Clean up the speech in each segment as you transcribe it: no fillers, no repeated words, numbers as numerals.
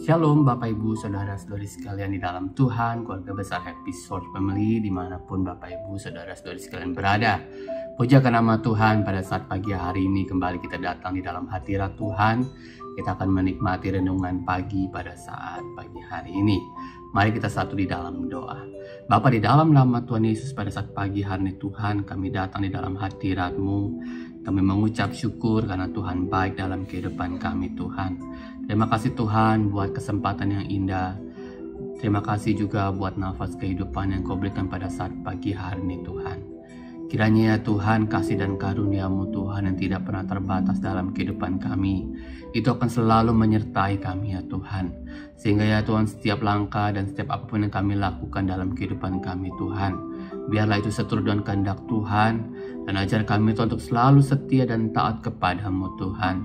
Shalom Bapak Ibu Saudara-saudari sekalian di dalam Tuhan, keluarga besar Happy Source Family dimanapun Bapak Ibu Saudara-saudari sekalian berada. Pujakan nama Tuhan, pada saat pagi hari ini kembali kita datang di dalam hadirat Tuhan. Kita akan menikmati renungan pagi pada saat pagi hari ini. Mari kita satu di dalam doa. Bapa, di dalam nama Tuhan Yesus, pada saat pagi hari ini Tuhan, kami datang di dalam hadirat-Mu. Kami mengucap syukur karena Tuhan baik dalam kehidupan kami Tuhan. Terima kasih Tuhan buat kesempatan yang indah. Terima kasih juga buat nafas kehidupan yang Kau berikan pada saat pagi hari ini Tuhan. Kiranya ya Tuhan, kasih dan karunia-Mu Tuhan yang tidak pernah terbatas dalam kehidupan kami, itu akan selalu menyertai kami ya Tuhan. Sehingga ya Tuhan, setiap langkah dan setiap apapun yang kami lakukan dalam kehidupan kami Tuhan, biarlah itu seturut dengan kehendak Tuhan. Dan ajar kami Tuhan untuk selalu setia dan taat kepada-Mu Tuhan.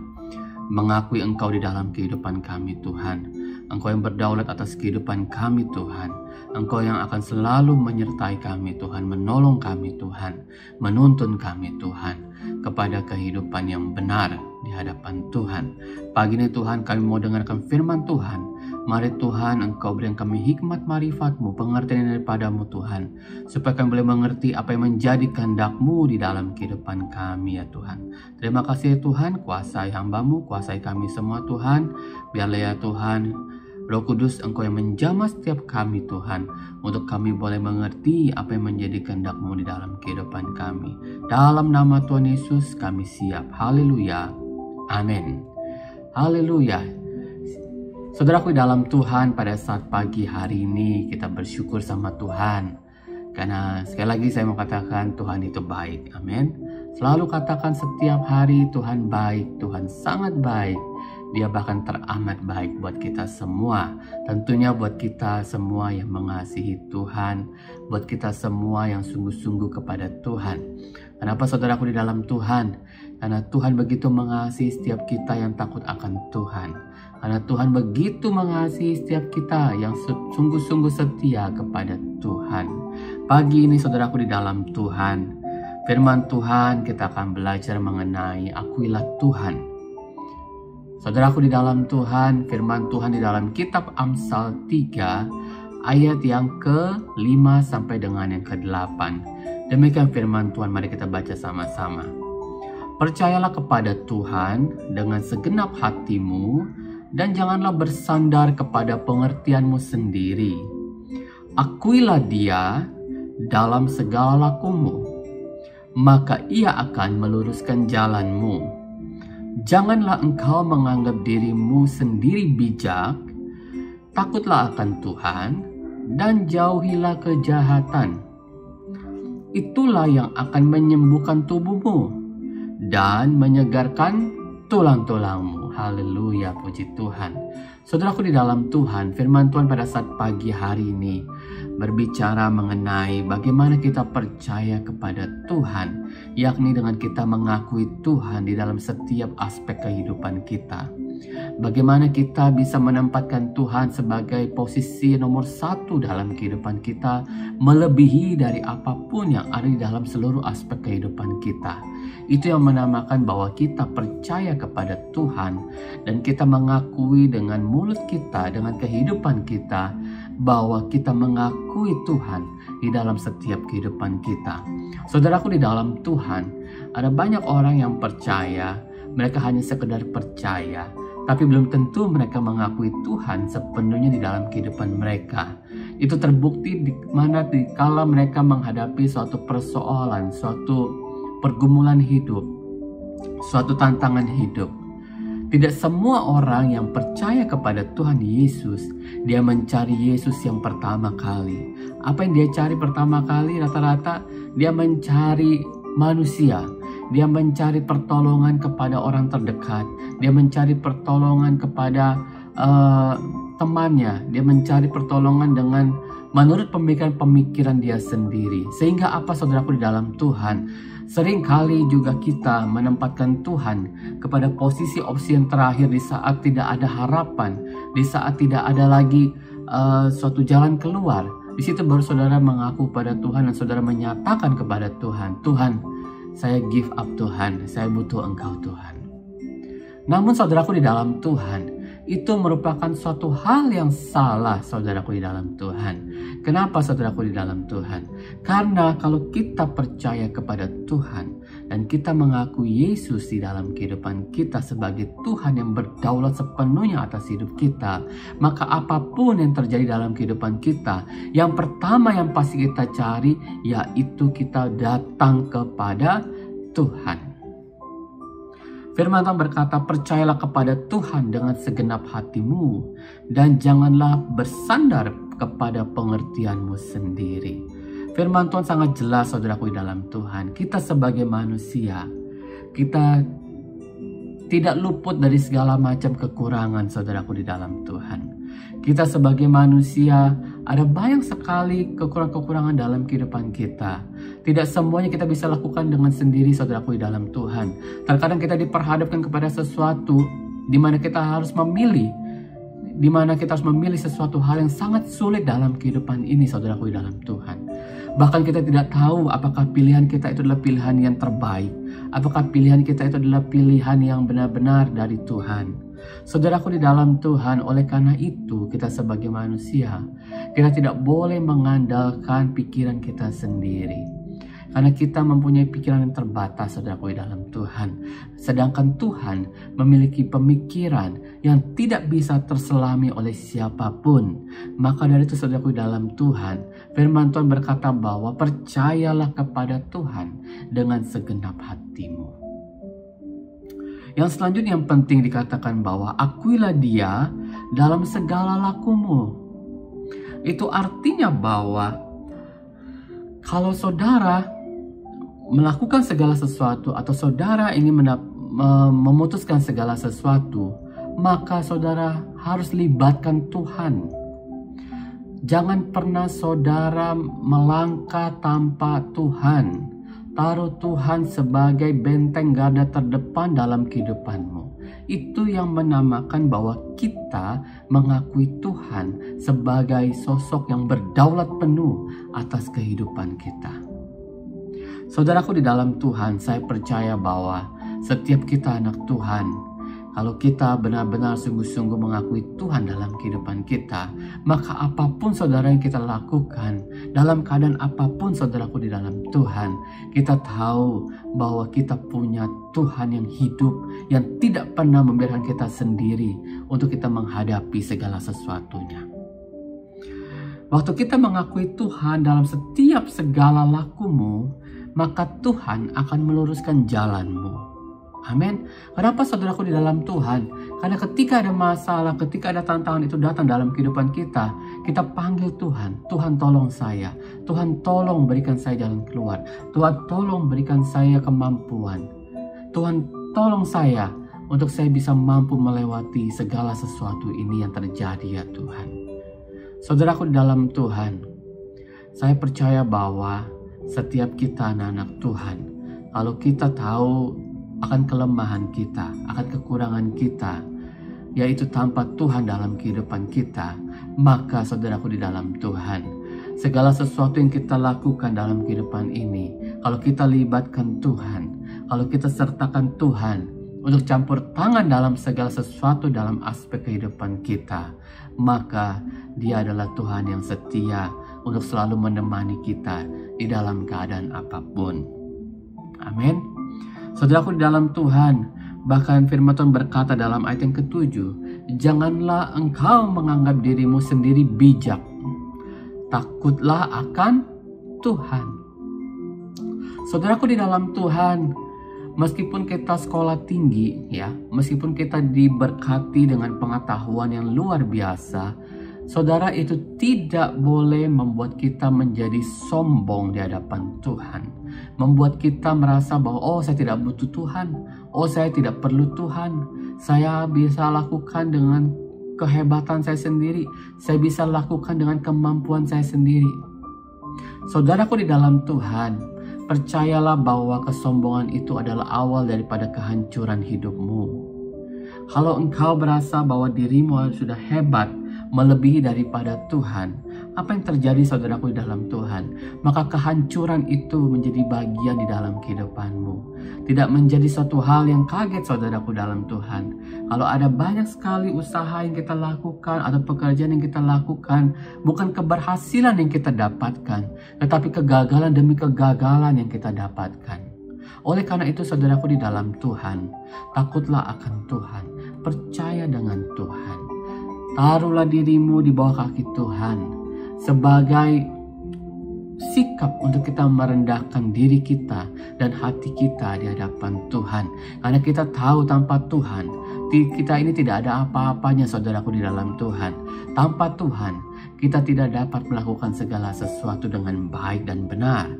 Mengakui Engkau di dalam kehidupan kami Tuhan. Engkau yang berdaulat atas kehidupan kami Tuhan. Engkau yang akan selalu menyertai kami Tuhan, menolong kami Tuhan, menuntun kami Tuhan kepada kehidupan yang benar di hadapan Tuhan. Pagi ini Tuhan, kami mau dengarkan firman Tuhan. Mari Tuhan, Engkau berikan kami hikmat marifat-Mu, pengertian daripada-Mu Tuhan, supaya kami boleh mengerti apa yang menjadi kehendak-Mu di dalam kehidupan kami ya Tuhan. Terima kasih ya Tuhan, kuasai hamba-Mu, kuasai kami semua Tuhan. Biarlah ya Tuhan, Roh Kudus Engkau yang menjamah setiap kami Tuhan, untuk kami boleh mengerti apa yang menjadi kehendak-Mu di dalam kehidupan kami. Dalam nama Tuhan Yesus kami siap. Haleluya. Amin. Haleluya. Saudaraku di dalam Tuhan, pada saat pagi hari ini kita bersyukur sama Tuhan. Karena sekali lagi saya mau katakan Tuhan itu baik. Amin. Selalu katakan setiap hari Tuhan baik, Tuhan sangat baik. Dia bahkan teramat baik buat kita semua. Tentunya buat kita semua yang mengasihi Tuhan, buat kita semua yang sungguh-sungguh kepada Tuhan. Kenapa saudaraku di dalam Tuhan? Karena Tuhan begitu mengasihi setiap kita yang takut akan Tuhan. Karena Tuhan begitu mengasihi setiap kita yang sungguh-sungguh setia kepada Tuhan. Pagi ini saudaraku di dalam Tuhan, firman Tuhan kita akan belajar mengenai akuilah Tuhan. Saudaraku di dalam Tuhan, firman Tuhan di dalam kitab Amsal 3 ayat yang ke-5 sampai dengan yang ke-8. Demikian firman Tuhan, mari kita baca sama-sama. Percayalah kepada Tuhan dengan segenap hatimu, dan janganlah bersandar kepada pengertianmu sendiri. Akuilah Dia dalam segala lakumu, maka Ia akan meluruskan jalanmu. Janganlah engkau menganggap dirimu sendiri bijak, takutlah akan Tuhan, dan jauhilah kejahatan. Itulah yang akan menyembuhkan tubuhmu dan menyegarkan tulang-tulangmu. Haleluya, puji Tuhan. Saudaraku di dalam Tuhan, firman Tuhan pada saat pagi hari ini berbicara mengenai bagaimana kita percaya kepada Tuhan, yakni dengan kita mengakui Tuhan di dalam setiap aspek kehidupan kita. Bagaimana kita bisa menempatkan Tuhan sebagai posisi nomor 1 dalam kehidupan kita, melebihi dari apapun yang ada di dalam seluruh aspek kehidupan kita. Itu yang menamakan bahwa kita percaya kepada Tuhan, dan kita mengakui dengan mulut kita, dengan kehidupan kita, bahwa kita mengakui Tuhan di dalam setiap kehidupan kita. Saudaraku di dalam Tuhan, ada banyak orang yang percaya, mereka hanya sekedar percaya, tapi belum tentu mereka mengakui Tuhan sepenuhnya di dalam kehidupan mereka. Itu terbukti di mana dikala mereka menghadapi suatu persoalan, suatu pergumulan hidup, suatu tantangan hidup. Tidak semua orang yang percaya kepada Tuhan Yesus, dia mencari Yesus yang pertama kali. Apa yang dia cari pertama kali? Rata-rata dia mencari manusia. Dia mencari pertolongan kepada orang terdekat. Dia mencari pertolongan kepada temannya. Dia mencari pertolongan dengan menurut pemikiran dia sendiri. Sehingga apa saudaraku di dalam Tuhan? Seringkali juga kita menempatkan Tuhan kepada posisi opsi yang terakhir di saat tidak ada harapan, di saat tidak ada lagi suatu jalan keluar. Di situ baru saudara mengaku pada Tuhan dan saudara menyatakan kepada Tuhan, Tuhan, saya give up Tuhan, saya butuh Engkau Tuhan. Namun saudaraku di dalam Tuhan, itu merupakan suatu hal yang salah, saudaraku di dalam Tuhan. Kenapa, saudaraku di dalam Tuhan? Karena kalau kita percaya kepada Tuhan dan kita mengakui Yesus di dalam kehidupan kita sebagai Tuhan yang berdaulat sepenuhnya atas hidup kita, maka apapun yang terjadi dalam kehidupan kita, yang pertama yang pasti kita cari yaitu kita datang kepada Tuhan. Firman Tuhan berkata, percayalah kepada Tuhan dengan segenap hatimu dan janganlah bersandar kepada pengertianmu sendiri. Firman Tuhan sangat jelas, saudaraku di dalam Tuhan. Kita sebagai manusia, kita tidak luput dari segala macam kekurangan, saudaraku di dalam Tuhan. Kita sebagai manusia ada banyak sekali kekurangan-kekurangan dalam kehidupan kita. Tidak semuanya kita bisa lakukan dengan sendiri, saudaraku di dalam Tuhan. Terkadang kita diperhadapkan kepada sesuatu di mana kita harus memilih, sesuatu hal yang sangat sulit dalam kehidupan ini, saudaraku di dalam Tuhan. Bahkan kita tidak tahu apakah pilihan kita itu adalah pilihan yang terbaik, apakah pilihan kita itu adalah pilihan yang benar-benar dari Tuhan. Saudaraku di dalam Tuhan, oleh karena itu kita sebagai manusia, kita tidak boleh mengandalkan pikiran kita sendiri. Karena kita mempunyai pikiran yang terbatas, saudaraku di dalam Tuhan. Sedangkan Tuhan memiliki pemikiran yang tidak bisa terselami oleh siapapun. Maka dari itu, saudaraku di dalam Tuhan, firman Tuhan berkata bahwa percayalah kepada Tuhan dengan segenap hatimu. Yang selanjutnya yang penting dikatakan bahwa akuilah Dia dalam segala lakumu. Itu artinya bahwa kalau saudara melakukan segala sesuatu atau saudara ingin memutuskan segala sesuatu, maka saudara harus libatkan Tuhan. Jangan pernah saudara melangkah tanpa Tuhan. Taruh Tuhan sebagai benteng garda terdepan dalam kehidupanmu. Itu yang menamakan bahwa kita mengakui Tuhan sebagai sosok yang berdaulat penuh atas kehidupan kita. Saudaraku di dalam Tuhan, saya percaya bahwa setiap kita anak Tuhan, kalau kita benar-benar sungguh-sungguh mengakui Tuhan dalam kehidupan kita, maka apapun saudara yang kita lakukan, dalam keadaan apapun saudaraku di dalam Tuhan, kita tahu bahwa kita punya Tuhan yang hidup, yang tidak pernah membiarkan kita sendiri untuk kita menghadapi segala sesuatunya. Waktu kita mengakui Tuhan dalam setiap segala lakumu, maka Tuhan akan meluruskan jalanmu. Amin. Kenapa, saudaraku di dalam Tuhan? Karena ketika ada masalah, ketika ada tantangan itu datang dalam kehidupan kita, kita panggil Tuhan. Tuhan tolong saya. Tuhan tolong berikan saya jalan keluar. Tuhan tolong berikan saya kemampuan. Tuhan tolong saya untuk saya bisa mampu melewati segala sesuatu ini yang terjadi, ya Tuhan. Saudaraku di dalam Tuhan, saya percaya bahwa setiap kita anak-anak Tuhan, kalau kita tahu akan kelemahan kita, akan kekurangan kita, yaitu tanpa Tuhan dalam kehidupan kita, maka saudaraku di dalam Tuhan, segala sesuatu yang kita lakukan dalam kehidupan ini, kalau kita libatkan Tuhan, kalau kita sertakan Tuhan untuk campur tangan dalam segala sesuatu dalam aspek kehidupan kita, maka Dia adalah Tuhan yang setia untuk selalu menemani kita di dalam keadaan apapun. Amin. Saudaraku di dalam Tuhan, bahkan firman Tuhan berkata dalam ayat yang ke-7, janganlah engkau menganggap dirimu sendiri bijak, takutlah akan Tuhan. Saudaraku di dalam Tuhan, meskipun kita sekolah tinggi, ya, meskipun kita diberkati dengan pengetahuan yang luar biasa, saudara, itu tidak boleh membuat kita menjadi sombong di hadapan Tuhan. Membuat kita merasa bahwa, oh saya tidak butuh Tuhan, oh saya tidak perlu Tuhan, saya bisa lakukan dengan kehebatan saya sendiri, saya bisa lakukan dengan kemampuan saya sendiri. Saudaraku di dalam Tuhan, percayalah bahwa kesombongan itu adalah awal daripada kehancuran hidupmu. Kalau engkau berasa bahwa dirimu sudah hebat, melebihi daripada Tuhan, Apa yang terjadi saudaraku di dalam Tuhan? Maka kehancuran itu menjadi bagian di dalam kehidupanmu. Tidak menjadi suatu hal yang kaget saudaraku dalam Tuhan. Kalau ada banyak sekali usaha yang kita lakukan atau pekerjaan yang kita lakukan, bukan keberhasilan yang kita dapatkan, tetapi kegagalan demi kegagalan yang kita dapatkan. Oleh karena itu saudaraku di dalam Tuhan, takutlah akan Tuhan, percaya dengan Tuhan. Taruhlah dirimu di bawah kaki Tuhan sebagai sikap untuk kita merendahkan diri kita dan hati kita di hadapan Tuhan. Karena kita tahu tanpa Tuhan, kita ini tidak ada apa-apanya saudaraku di dalam Tuhan. Tanpa Tuhan, kita tidak dapat melakukan segala sesuatu dengan baik dan benar.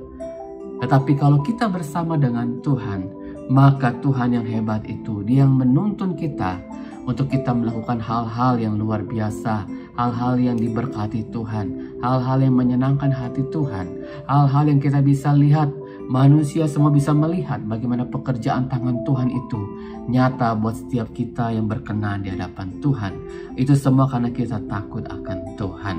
Tetapi kalau kita bersama dengan Tuhan, maka Tuhan yang hebat itu, Dia yang menuntun kita untuk kita melakukan hal-hal yang luar biasa, hal-hal yang diberkati Tuhan, hal-hal yang menyenangkan hati Tuhan, hal-hal yang kita bisa lihat, manusia semua bisa melihat bagaimana pekerjaan tangan Tuhan itu nyata buat setiap kita yang berkenan di hadapan Tuhan. Itu semua karena kita takut akan Tuhan.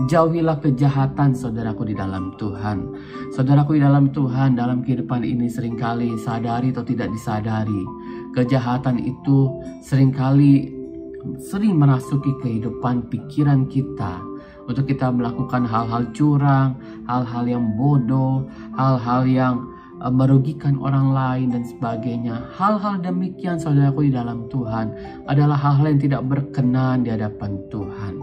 Jauhilah kejahatan saudaraku di dalam Tuhan. Saudaraku di dalam Tuhan, dalam kehidupan ini seringkali sadari atau tidak disadari, kejahatan itu sering merasuki kehidupan pikiran kita untuk kita melakukan hal-hal curang, hal-hal yang bodoh, hal-hal yang merugikan orang lain dan sebagainya. Hal-hal demikian saudaraku di dalam Tuhan adalah hal-hal yang tidak berkenan di hadapan Tuhan.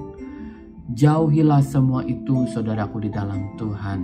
Jauhilah semua itu saudaraku di dalam Tuhan.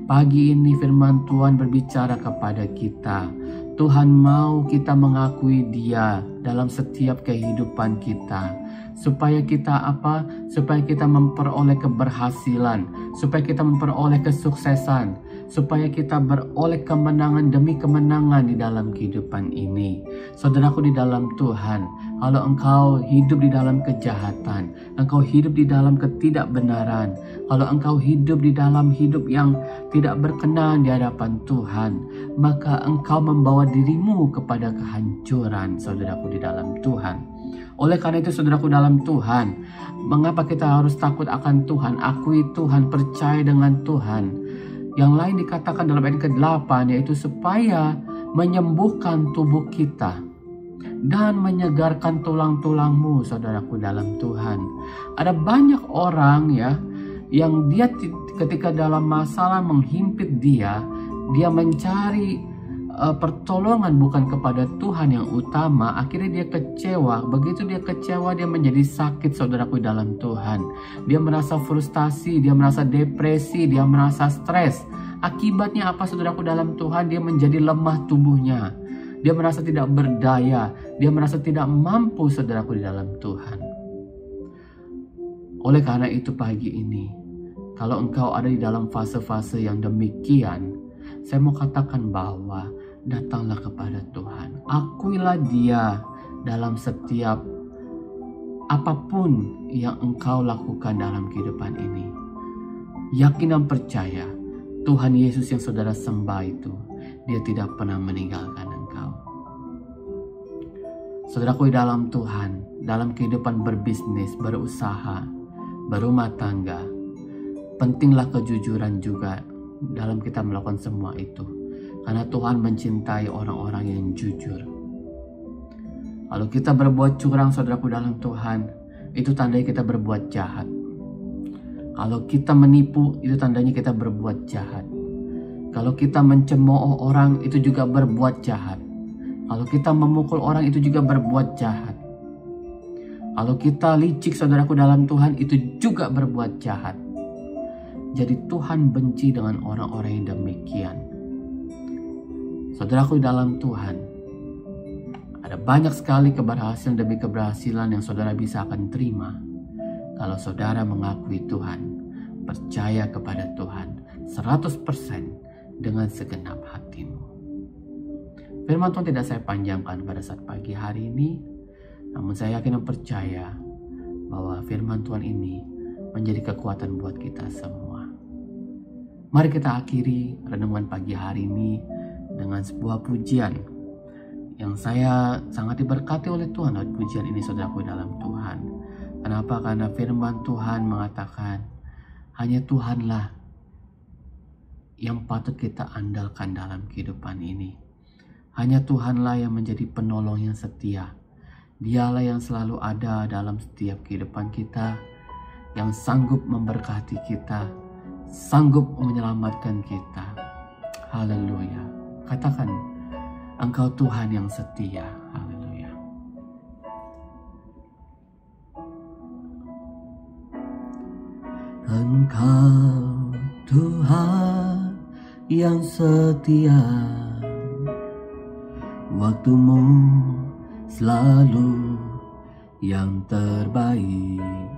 Pagi ini firman Tuhan berbicara kepada kita. Tuhan mau kita mengakui Dia dalam setiap kehidupan kita. Supaya kita apa? Supaya kita memperoleh keberhasilan, supaya kita memperoleh kesuksesan, supaya kita beroleh kemenangan demi kemenangan di dalam kehidupan ini. Saudaraku di dalam Tuhan, kalau engkau hidup di dalam kejahatan, engkau hidup di dalam ketidakbenaran, kalau engkau hidup di dalam hidup yang tidak berkenan di hadapan Tuhan, maka engkau membawa dirimu kepada kehancuran saudaraku di dalam Tuhan. Oleh karena itu saudaraku dalam Tuhan, mengapa kita harus takut akan Tuhan, akui Tuhan, percaya dengan Tuhan. Yang lain dikatakan dalam ayat ke-8, yaitu supaya menyembuhkan tubuh kita dan menyegarkan tulang-tulangmu saudaraku dalam Tuhan. Ada banyak orang ya, yang dia ketika dalam masalah menghimpit dia mencari pertolongan bukan kepada Tuhan yang utama. Akhirnya dia kecewa. Begitu dia kecewa, dia menjadi sakit saudaraku dalam Tuhan. Dia merasa frustasi, dia merasa depresi, dia merasa stres. Akibatnya apa saudaraku dalam Tuhan? Dia menjadi lemah tubuhnya. Dia merasa tidak berdaya, dia merasa tidak mampu saudaraku di dalam Tuhan. Oleh karena itu pagi ini, kalau engkau ada di dalam fase-fase yang demikian, saya mau katakan bahwa datanglah kepada Tuhan. Akuilah Dia dalam setiap apapun yang engkau lakukan dalam kehidupan ini. Yakin dan percaya, Tuhan Yesus yang saudara sembah itu, Dia tidak pernah meninggalkan engkau. Saudaraku di dalam Tuhan, dalam kehidupan berbisnis, berusaha, berumah tangga, pentinglah kejujuran juga dalam kita melakukan semua itu. Karena Tuhan mencintai orang-orang yang jujur. Kalau kita berbuat curang saudaraku dalam Tuhan, itu tandanya kita berbuat jahat. Kalau kita menipu, itu tandanya kita berbuat jahat. Kalau kita mencemooh orang, itu juga berbuat jahat. Kalau kita memukul orang, itu juga berbuat jahat. Kalau kita licik saudaraku dalam Tuhan, itu juga berbuat jahat. Jadi Tuhan benci dengan orang-orang yang demikian. Saudaraku di dalam Tuhan, ada banyak sekali keberhasilan demi keberhasilan yang saudara bisa akan terima kalau saudara mengakui Tuhan, percaya kepada Tuhan 100% dengan segenap hatimu. Firman Tuhan tidak saya panjangkan pada saat pagi hari ini, namun saya yakin dan percaya bahwa firman Tuhan ini menjadi kekuatan buat kita semua. Mari kita akhiri renungan pagi hari ini dengan sebuah pujian yang saya sangat diberkati oleh Tuhan lewat pujian ini saudaraku dalam Tuhan. Kenapa? Karena firman Tuhan mengatakan, Hanya Tuhanlah yang patut kita andalkan dalam kehidupan ini. Hanya Tuhanlah yang menjadi penolong yang setia. Dialah yang selalu ada dalam setiap kehidupan kita, yang sanggup memberkati kita, sanggup menyelamatkan kita. Haleluya. Katakan, Engkau Tuhan yang setia. Haleluya. Engkau Tuhan yang setia, waktumu selalu yang terbaik.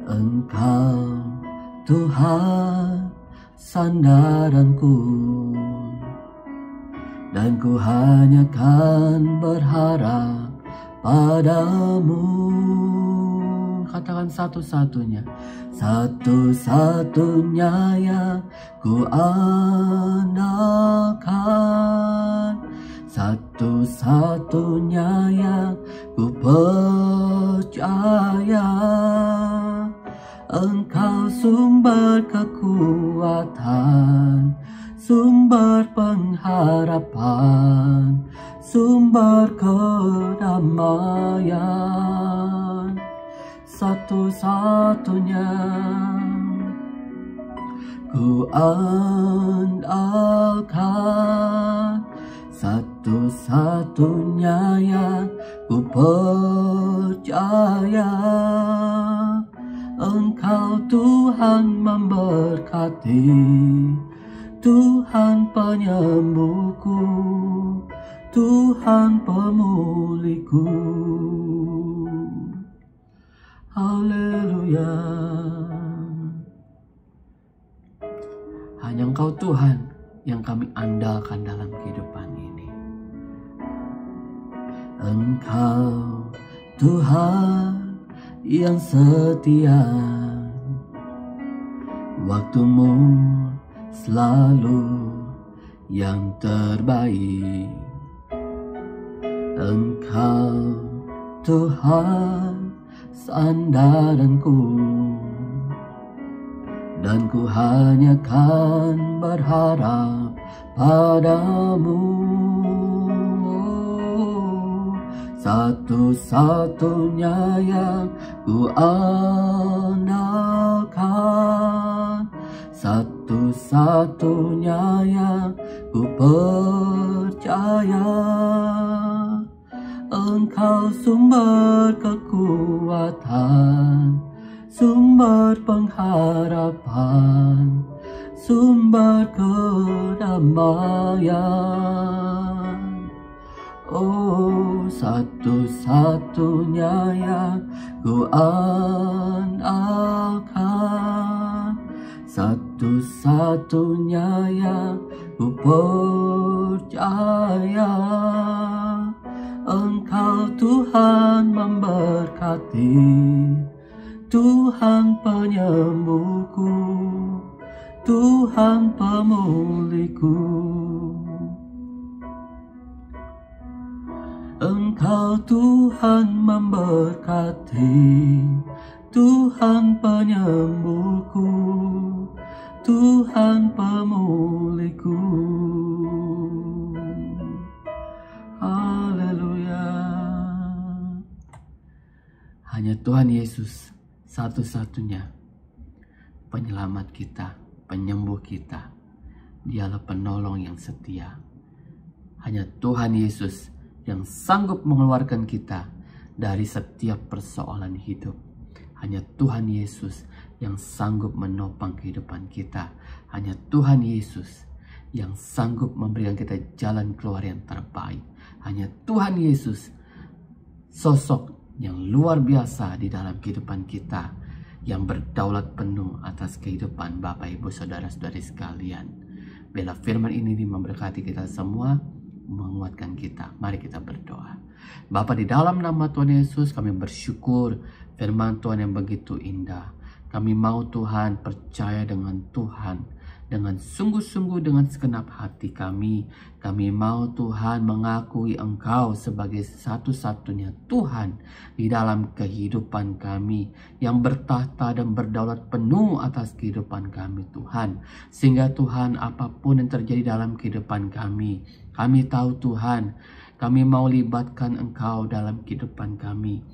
Engkau Tuhan sandaranku, dan ku hanya kan berharap padamu. Katakan satu-satunya, satu-satunya yang ku andalkan, satu-satunya yang ku percaya. Engkau sumber kekuatan, sumber pengharapan, sumber kedamaian. Satu-satunya ku andalkan, satu-satunya yang ku percaya. Engkau Tuhan memberkati, Tuhan penyembuhku, Tuhan pemulihku. Haleluya. Hanya Engkau Tuhan yang kami andalkan dalam kehidupan ini. Engkau Tuhan yang setia, waktumu selalu yang terbaik. Engkau Tuhan sandaranku, dan ku hanya kan berharap padamu. Satu-satunya yang ku andalkan, satu-satunya yang ku percaya. Engkau sumber kekuatan, sumber pengharapan, sumber kedamaian. Oh, satu-satunya yang ku andalkan, satu-satunya yang ku percaya. Engkau Tuhan memberkati, Tuhan penyembuhku, Tuhan pemulihku. Engkau Tuhan memberkati, Tuhan penyembuhku, Tuhan pemulihku. Haleluya. Hanya Tuhan Yesus satu-satunya penyelamat kita, penyembuh kita. Dialah penolong yang setia. Hanya Tuhan Yesus yang sanggup mengeluarkan kita dari setiap persoalan hidup. Hanya Tuhan Yesus yang sanggup menopang kehidupan kita. Hanya Tuhan Yesus yang sanggup memberikan kita jalan keluar yang terbaik. Hanya Tuhan Yesus, sosok yang luar biasa di dalam kehidupan kita, yang berdaulat penuh atas kehidupan Bapak Ibu Saudara-saudari sekalian. Bila firman ini memberkati kita semua, menguatkan kita. Mari kita berdoa. Bapa, di dalam nama Tuhan Yesus kami bersyukur firman Tuhan yang begitu indah. Kami mau Tuhan percaya dengan Tuhan dengan sungguh-sungguh dengan segenap hati kami. Kami mau Tuhan mengakui Engkau sebagai satu-satunya Tuhan di dalam kehidupan kami, yang bertahta dan berdaulat penuh atas kehidupan kami Tuhan. Sehingga Tuhan, apapun yang terjadi dalam kehidupan kami tahu Tuhan, kami mau libatkan Engkau dalam kehidupan kami,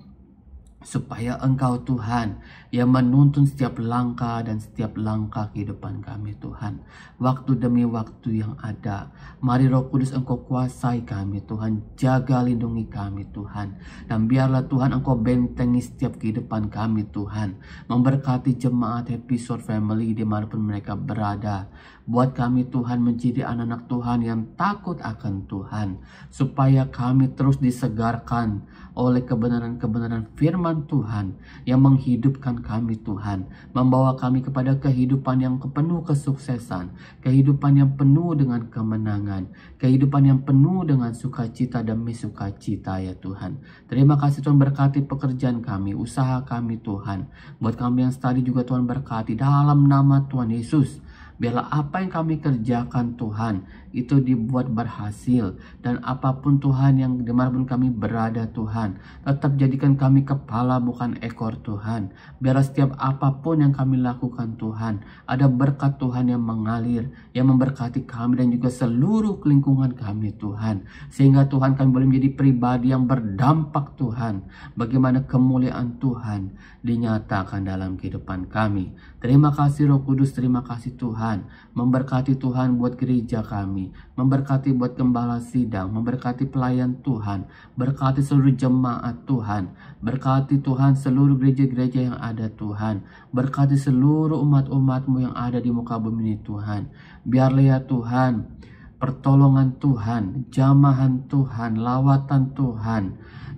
supaya Engkau Tuhan yang menuntun setiap langkah dan setiap langkah kehidupan kami Tuhan. Waktu demi waktu yang ada, mari Roh Kudus Engkau kuasai kami Tuhan, jaga lindungi kami Tuhan. Dan biarlah Tuhan Engkau bentengi setiap kehidupan kami Tuhan, memberkati jemaat Happy Soul Family dimanapun mereka berada. Buat kami Tuhan menjadi anak-anak Tuhan yang takut akan Tuhan, supaya kami terus disegarkan oleh kebenaran-kebenaran firman Tuhan yang menghidupkan kami Tuhan, membawa kami kepada kehidupan yang penuh kesuksesan, kehidupan yang penuh dengan kemenangan, kehidupan yang penuh dengan sukacita demi sukacita ya Tuhan. Terima kasih Tuhan, berkati pekerjaan kami, usaha kami Tuhan. Buat kami yang tadi juga Tuhan berkati dalam nama Tuhan Yesus. Biarlah apa yang kami kerjakan Tuhan itu dibuat berhasil, dan apapun Tuhan yang dimanapun kami berada Tuhan, tetap jadikan kami kepala bukan ekor Tuhan. Biarlah setiap apapun yang kami lakukan Tuhan, ada berkat Tuhan yang mengalir, yang memberkati kami dan juga seluruh lingkungan kami Tuhan. Sehingga Tuhan kami boleh menjadi pribadi yang berdampak Tuhan, bagaimana kemuliaan Tuhan dinyatakan dalam kehidupan kami. Terima kasih Roh Kudus, terima kasih Tuhan. Memberkati Tuhan buat gereja kami, memberkati buat gembala sidang, memberkati pelayan Tuhan, berkati seluruh jemaat Tuhan, berkati Tuhan seluruh gereja-gereja yang ada Tuhan, berkati seluruh umat-umat-Mu yang ada di muka bumi ini Tuhan. Biarlah ya Tuhan, pertolongan Tuhan, jamahan Tuhan, lawatan Tuhan,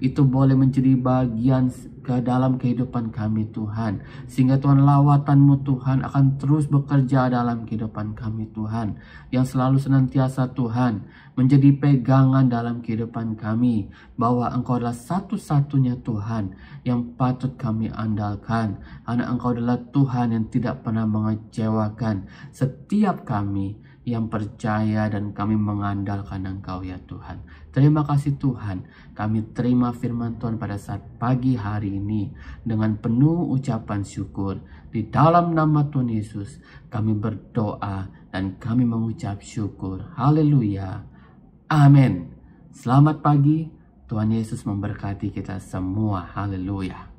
itu boleh menjadi bagian ke dalam kehidupan kami Tuhan. Sehingga Tuhan, lawatan-Mu Tuhan akan terus bekerja dalam kehidupan kami Tuhan, yang selalu senantiasa Tuhan menjadi pegangan dalam kehidupan kami, bahwa Engkau adalah satu-satunya Tuhan yang patut kami andalkan, karena Engkau adalah Tuhan yang tidak pernah mengecewakan setiap kami yang percaya dan kami mengandalkan Engkau ya Tuhan. Terima kasih Tuhan, kami terima firman Tuhan pada saat pagi hari ini dengan penuh ucapan syukur. Di dalam nama Tuhan Yesus kami berdoa dan kami mengucap syukur. Haleluya. Amin. Selamat pagi, Tuhan Yesus memberkati kita semua. Haleluya.